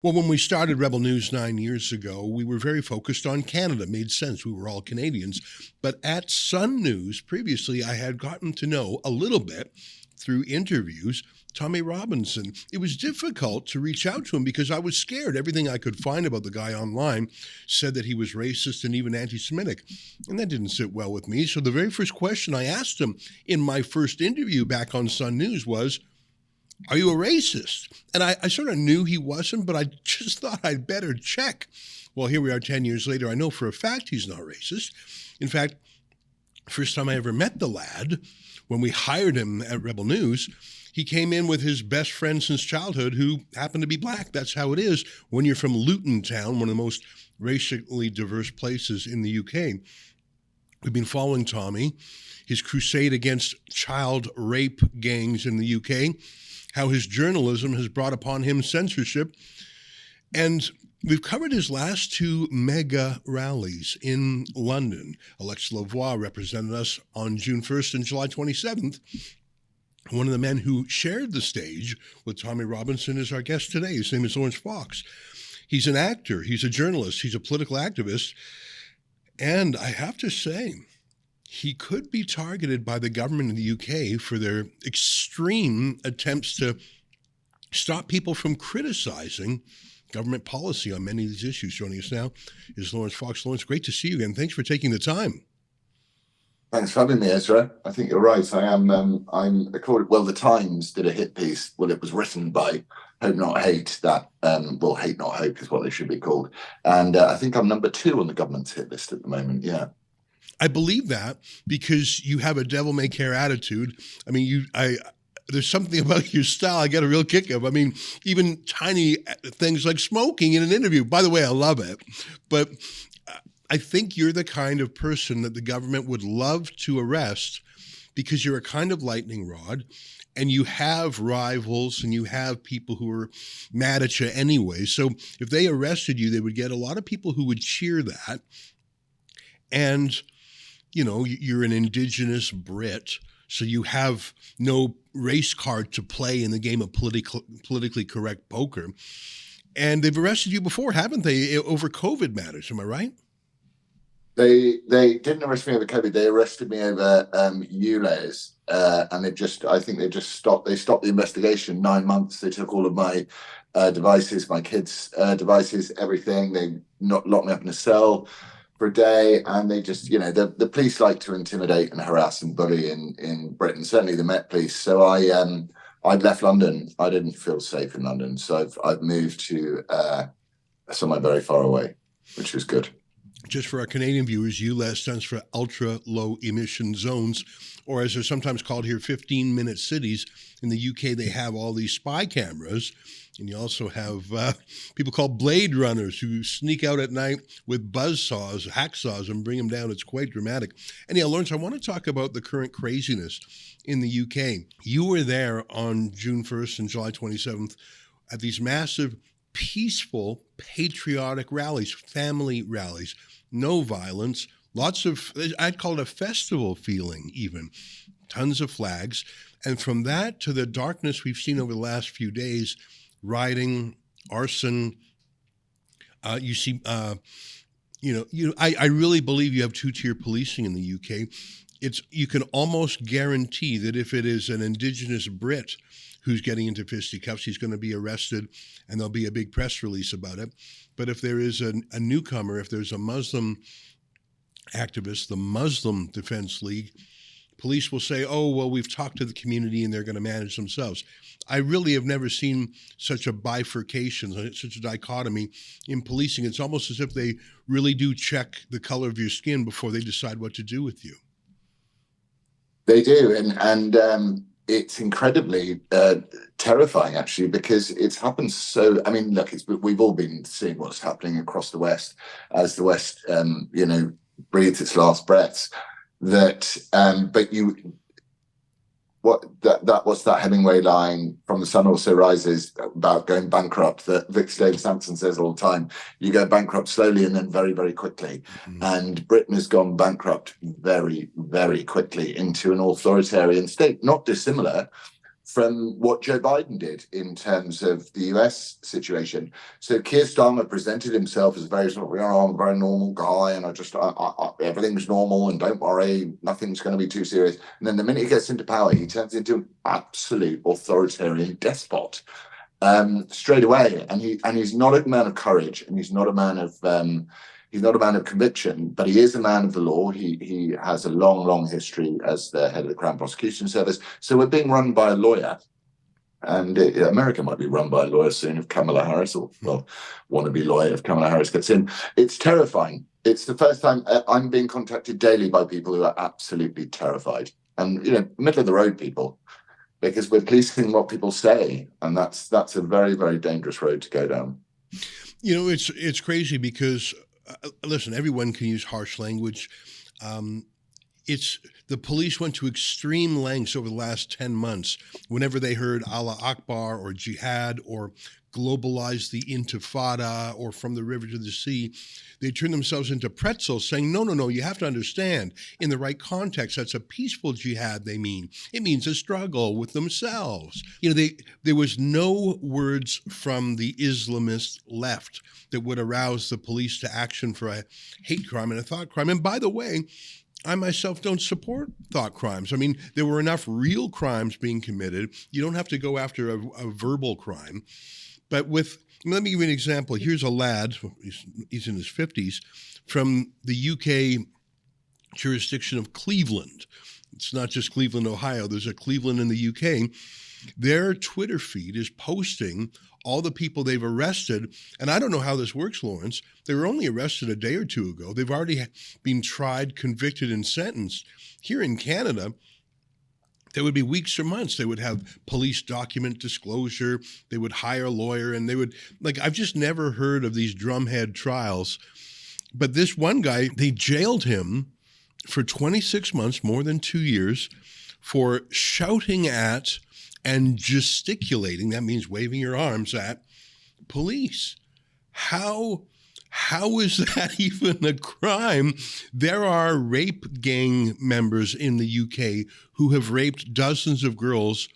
Well, when we started Rebel News 9 years ago, we were very focused on Canada. It made sense. We were all Canadians. But at Sun News, previously, I had gotten to know a little bit through interviews Tommy Robinson. It was difficult to reach out to him because I was scared. Everything I could find about the guy online said that he was racist and even anti Semitic. And that didn't sit well with me. So the very first question I asked him in my first interview back on Sun News was, are you a racist? And I sort of knew he wasn't, but I just thought I'd better check. Well, here we are 10 years later. I know for a fact he's not racist. In fact, first time I ever met the lad, when we hired him at Rebel News, he came in with his best friend since childhood who happened to be black. That's how it is when you're from Luton Town, one of the most racially diverse places in the UK. We've been following Tommy, his crusade against child rape gangs in the UK, how his journalism has brought upon him censorship. And we've covered his last two mega rallies in London. Alex Lavoie represented us on June 1st and July 27th. One of the men who shared the stage with Tommy Robinson is our guest today. His name is Laurence Fox. He's an actor, he's a journalist, he's a political activist. And I have to say, he could be targeted by the government in the UK for their extreme attempts to stop people from criticizing government policy on many of these issues. Joining us now is Laurence Fox. Laurence, great to see you again. Thanks for taking the time. Thanks for having me, Ezra. I think you're right. The Times did a hit piece. Well, it was written by Hope Not Hate, Hate Not Hope is what they should be called. And I think I'm number 2 on the government's hit list at the moment, yeah. I believe that because you have a devil-may-care attitude. I mean, there's something about your style I get a real kick of. I mean, even tiny things like smoking in an interview. By the way, I love it. But I think you're the kind of person that the government would love to arrest because you're a kind of lightning rod and you have rivals and you have people who are mad at you anyway. So if they arrested you, they would get a lot of people who would cheer that. And you know, you're an indigenous Brit, so you have no race card to play in the game of politically correct poker. And they've arrested you before, haven't they, over COVID matters? Am I right? They didn't arrest me over COVID. They arrested me over ULEZ, and I think they stopped the investigation. 9 months. They took all of my devices, my kids' devices, everything. They locked me up in a cell for a day, and they just, the police like to intimidate and harass and bully in Britain, certainly the Met Police. So I'd left London. I didn't feel safe in London, so I've moved to somewhere very far away, which was good. Just for our Canadian viewers, ULEZ stands for Ultra Low Emission Zones, or as they're sometimes called here, 15-minute cities. In the UK, they have all these spy cameras, and you also have people called blade runners who sneak out at night with buzzsaws, hacksaws, and bring them down. It's quite dramatic. Anyhow, Laurence, I want to talk about the current craziness in the UK. You were there on June 1st and July 27th at these massive, peaceful, patriotic rallies, family rallies, no violence, lots of, I'd call it a festival feeling even, tons of flags. And from that to the darkness we've seen over the last few days, rioting, arson, I really believe you have two-tier policing in the UK. You can almost guarantee that if it is an indigenous Brit who's getting into fisticuffs, he's going to be arrested and there'll be a big press release about it. But if there is a newcomer, if there's a Muslim activist, the Muslim Defense League, police will say, oh, well, we've talked to the community and they're going to manage themselves. I really have never seen such a bifurcation, such a dichotomy in policing. It's almost as if they really do check the color of your skin before they decide what to do with you. They do. And it's incredibly terrifying, actually, because it's happened so. I mean, look, we've all been seeing what's happening across the West as the West, breathes its last breaths. What's that Hemingway line from The Sun Also Rises about going bankrupt that Victor Davis Sampson says all the time? You go bankrupt slowly and then very, very quickly. Mm-hmm. And Britain has gone bankrupt very, very quickly into an authoritarian state, not dissimilar from what Joe Biden did in terms of the US situation. So Keir Starmer presented himself as a very sort of, I'm a very normal guy, and everything's normal, and don't worry, nothing's going to be too serious. And then the minute he gets into power, he turns into an absolute authoritarian despot straight away. And he's not a man of courage, and he's not a man of conviction, but he is a man of the law. He has a long history as the head of the Crown Prosecution Service. So we're being run by a lawyer, and America might be run by a lawyer soon if Kamala Harris, or wannabe lawyer if Kamala Harris gets in. It's terrifying. It's the first time I'm being contacted daily by people who are absolutely terrified, and middle of the road people, because we're policing what people say, and that's a very, very dangerous road to go down. It's crazy because. Listen, everyone can use harsh language. The police went to extreme lengths over the last 10 months. Whenever they heard Allah Akbar or jihad or globalize the intifada or from the river to the sea, they turned themselves into pretzels saying, no, you have to understand, in the right context, that's a peaceful jihad they mean. It means a struggle with themselves. There was no words from the Islamist left that would arouse the police to action for a hate crime and a thought crime. And by the way, I myself don't support thought crimes. I mean, there were enough real crimes being committed. You don't have to go after a verbal crime. But let me give you an example. Here's a lad, he's in his 50s, from the UK jurisdiction of Cleveland. It's not just Cleveland, Ohio. There's a Cleveland in the UK. Their Twitter feed is posting all the people they've arrested. And I don't know how this works, Laurence. They were only arrested a day or two ago. They've already been tried, convicted, and sentenced. Here in Canada, there would be weeks or months. They would have police document disclosure. They would hire a lawyer, and they would, I've just never heard of these drumhead trials. But this one guy, they jailed him for 26 months, more than 2 years, for shouting at and gesticulating, that means waving your arms at, police. How is that even a crime? There are rape gang members in the UK who have raped dozens of girls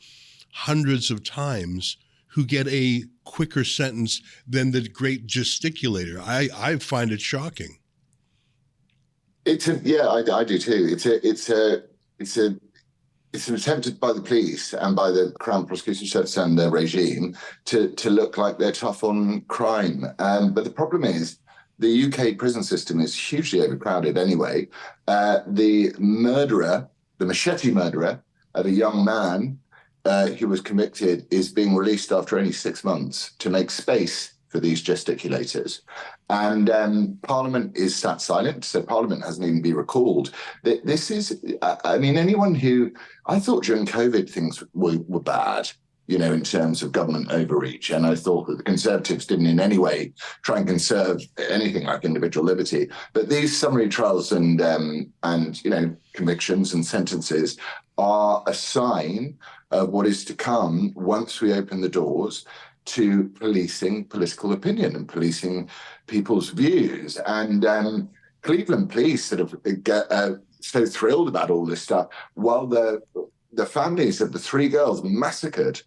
hundreds of times who get a quicker sentence than the great gesticulator. I find it shocking. I do too. It's an attempt by the police and by the Crown Prosecution Service and their regime to look like they're tough on crime. But the problem is the UK prison system is hugely overcrowded anyway. The machete murderer of a young man who was convicted is being released after only 6 months to make space for these gesticulators. And Parliament is sat silent, so Parliament hasn't even been recalled. This is, anyone who, I thought during COVID things were bad, in terms of government overreach. And I thought that the Conservatives didn't in any way try and conserve anything like individual liberty. But these summary trials and convictions and sentences are a sign of what is to come once we open the doors to policing political opinion and policing people's views. And Cleveland police sort of get so thrilled about all this stuff, while the families of the 3 girls massacred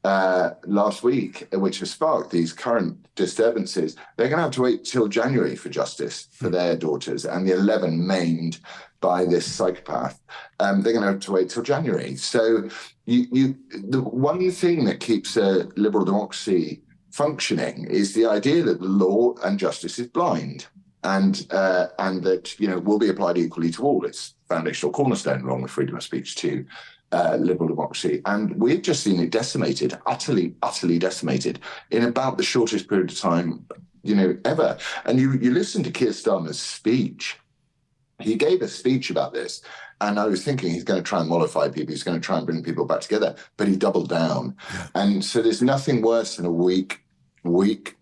last week, which has sparked these current disturbances, they're going to have to wait till January for justice for their daughters, and the 11 maimed by this psychopath. They're going to have to wait till January. So the one thing that keeps a liberal democracy functioning is the idea that the law and justice is blind, and that will be applied equally to all. It's foundational cornerstone, along with freedom of speech, to liberal democracy. And we've just seen it decimated, utterly decimated, in about the shortest period of time, ever. And you listen to Keir Starmer's speech. He gave a speech about this, and I was thinking he's going to try and mollify people. He's going to try and bring people back together, but he doubled down. Yeah. And so there's nothing worse than a weak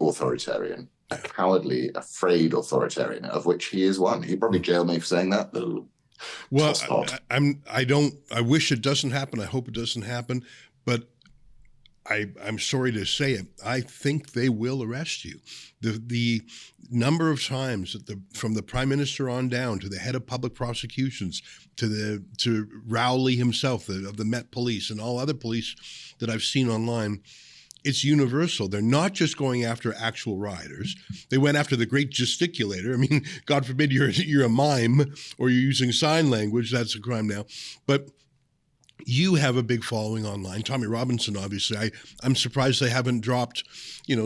authoritarian, a cowardly, afraid authoritarian, of which he is one. He'd probably jail me for saying that. Well, I wish it doesn't happen. I hope it doesn't happen. But I'm sorry to say it, I think they will arrest you. The number of times that from the prime minister on down to the head of public prosecutions to Rowley himself, of the Met Police and all other police that I've seen online, it's universal. They're not just going after actual rioters. They went after the great gesticulator. I mean, God forbid you're a mime or you're using sign language. That's a crime now. But you have a big following online. Tommy Robinson, obviously. I'm surprised they haven't dropped,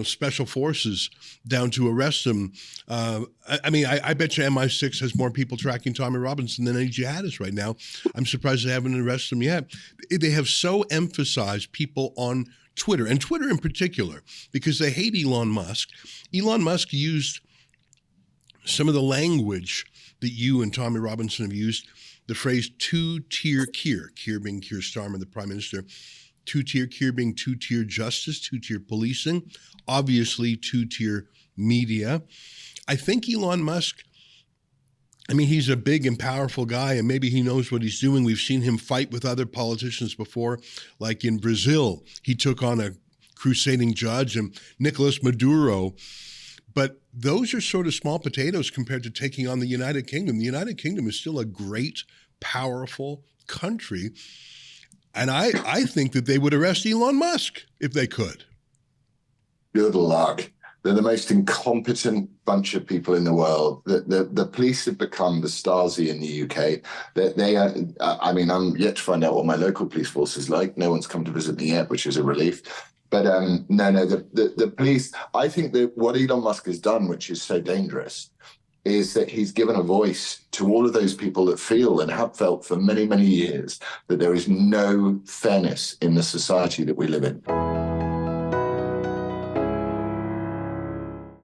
special forces down to arrest him. I bet you MI6 has more people tracking Tommy Robinson than any jihadist right now. I'm surprised they haven't arrested him yet. They have so emphasized people on Twitter, and Twitter in particular, because they hate Elon Musk. Elon Musk used some of the language that you and Tommy Robinson have used, the phrase two-tier Keir being Keir Starmer, the prime minister, two-tier Keir being two-tier justice, two-tier policing, obviously two-tier media. I think Elon Musk, he's a big and powerful guy, and maybe he knows what he's doing. We've seen him fight with other politicians before, like in Brazil. He took on a crusading judge, and Nicolas Maduro. But those are sort of small potatoes compared to taking on the United Kingdom. The United Kingdom is still a great, powerful country. And I think that they would arrest Elon Musk if they could. Good luck. They're the most incompetent bunch of people in the world. The police have become the Stasi in the UK. I'm yet to find out what my local police force is like. No one's come to visit me yet, which is a relief. But the police, I think that what Elon Musk has done, which is so dangerous, is that he's given a voice to all of those people that feel and have felt for many, many years that there is no fairness in the society that we live in.